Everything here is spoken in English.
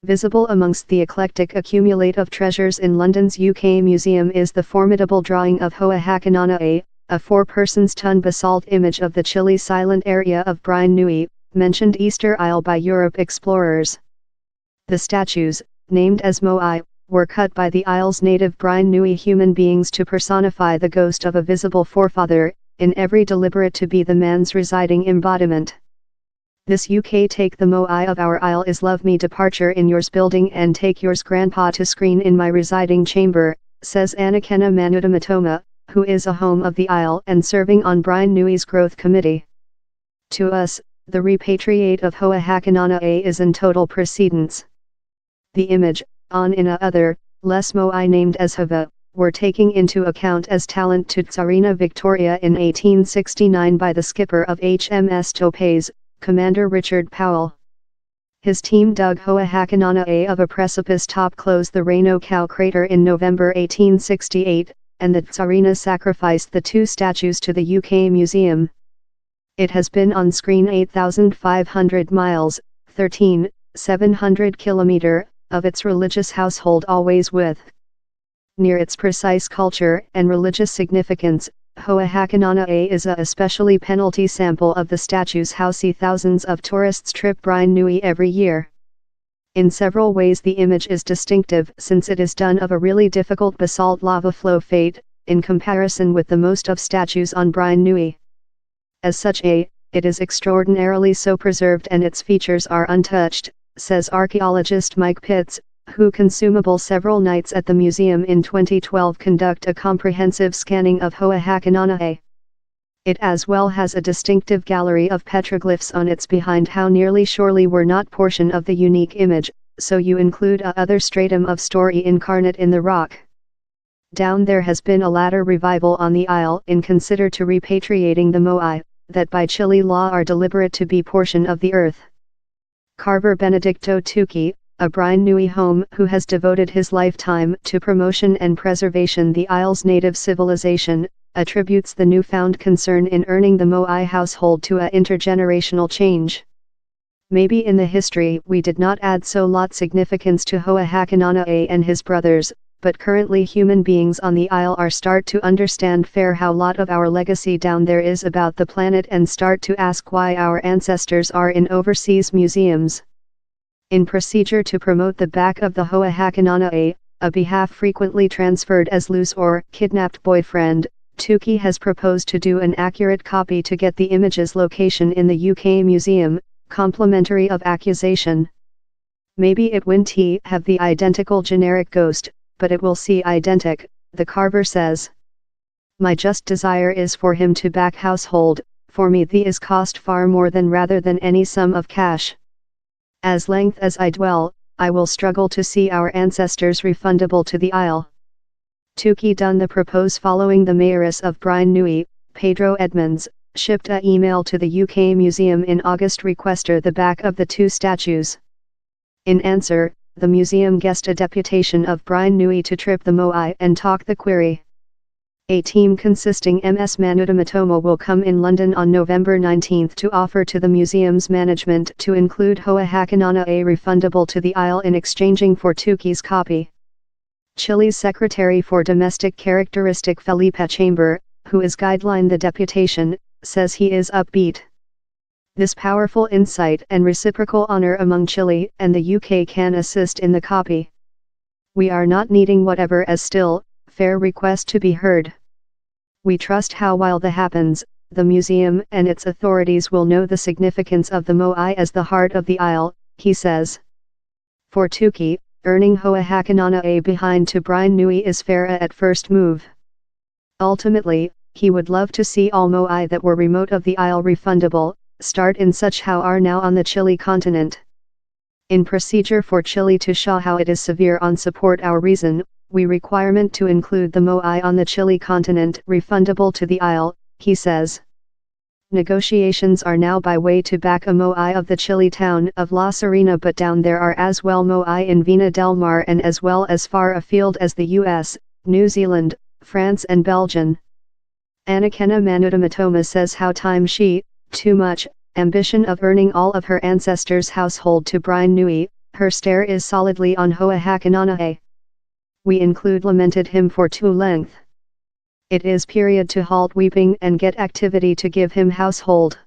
Visible amongst the eclectic accumulate of treasures in London's UK Museum is the formidable drawing of Hoa Hakanana a 4-persons-ton basalt image of the chilly silent area of Brine Nui, mentioned Easter Isle by Europe explorers. The statues, named as Moai, were cut by the isle's native Brine Nui human beings to personify the ghost of a visible forefather, in every deliberate to be the man's residing embodiment. This UK take the Moai of our isle is love me departure in yours building and take yours grandpa to screen in my residing chamber, says Anakena Manudamatoma, who is a home of the isle and serving on Brine Nui's growth committee. To us, the repatriate of Hoa Hakanana is in total precedence. The image, on in a other, less Moai named as Hava, were taken into account as talent to Tsarina Victoria in 1869 by the skipper of HMS Topaz, Commander Richard Powell. His team dug Hoa Hakanana of a precipice top close the Reno Cow crater in November 1868, and the Tsarina sacrificed the 2 statues to the UK Museum. It has been on screen 8,500 miles, 13,700 km, of its religious household always with. Near its precise culture and religious significance, Hoa Hakanana is a especially penalty sample of the statues housey thousands of tourists trip Brine Nui every year. In several ways the image is distinctive since it is done of a really difficult basalt lava flow fate, in comparison with the most of statues on Brine Nui. As such it is extraordinarily so preserved and its features are untouched, says archaeologist Mike Pitts, who consumable several nights at the museum in 2012 conduct a comprehensive scanning of Hoa Hakanana. It as well has a distinctive gallery of petroglyphs on its behind how nearly surely were not portion of the unique image, so you include a other stratum of story incarnate in the rock. Down there has been a latter revival on the isle in consider to repatriating the Moai, that by Chile law are deliberate to be portion of the earth. Carver Benedicto Tuki, a Brine Nui home who has devoted his lifetime to promotion and preservation the isle's native civilization, attributes the newfound concern in earning the Moai household to a intergenerational change. Maybe in the history we did not add so lot significance to Hoa Hakanana and his brothers, but currently human beings on the isle are start to understand fair how lot of our legacy down there is about the planet and start to ask why our ancestors are in overseas museums. In procedure to promote the back of the Hoa Hakanana a behalf frequently transferred as loose or kidnapped boyfriend, Tuki has proposed to do an accurate copy to get the image's location in the UK Museum, complimentary of accusation. Maybe it won't have the identical generic ghost, but it will see identic, the carver says. My just desire is for him to back household, for me the is cost far more than rather than any sum of cash. As length as I dwell, I will struggle to see our ancestors refundable to the isle. Tuki done the propose following the mayoress of Brine Nui, Pedro Edmonds, shipped a email to the UK Museum in August requester the back of the 2 statues. In answer, the museum guessed a deputation of Brine Nui to trip the Moai and talk the query. A team consisting Ms. Manudamatoma will come in London on November 19 to offer to the museum's management to include Hoa Hakanana refundable to the isle in exchanging for Tuki's copy. Chile's Secretary for Domestic Characteristic Felipe Chamber, who is guideline the deputation, says he is upbeat. This powerful insight and reciprocal honor among Chile and the UK can assist in the copy. We are not needing whatever as still, fair request to be heard. We trust how while the happens, the museum and its authorities will know the significance of the Moai as the heart of the isle, he says. For Tuki, earning Hoa Hakanana behind to Brine Nui is fair at first move. Ultimately, he would love to see all Moai that were remote of the isle refundable, start in such how are now on the Chile continent. In procedure for Chile to show how it is severe on support our reason, we requirement to include the Moai on the Chile continent refundable to the isle, he says. Negotiations are now by way to back a Moai of the Chile town of La Serena, but down there are as well Moai in Vina del Mar and as well as far afield as the US, New Zealand, France and Belgium. Anakena Manudamatoma says how time she, too much, ambition of earning all of her ancestors' household to Brine Nui, Her stare is solidly on Hoa Hakanana. We include lamented him for too length. It is period to halt weeping and get activity to give him household.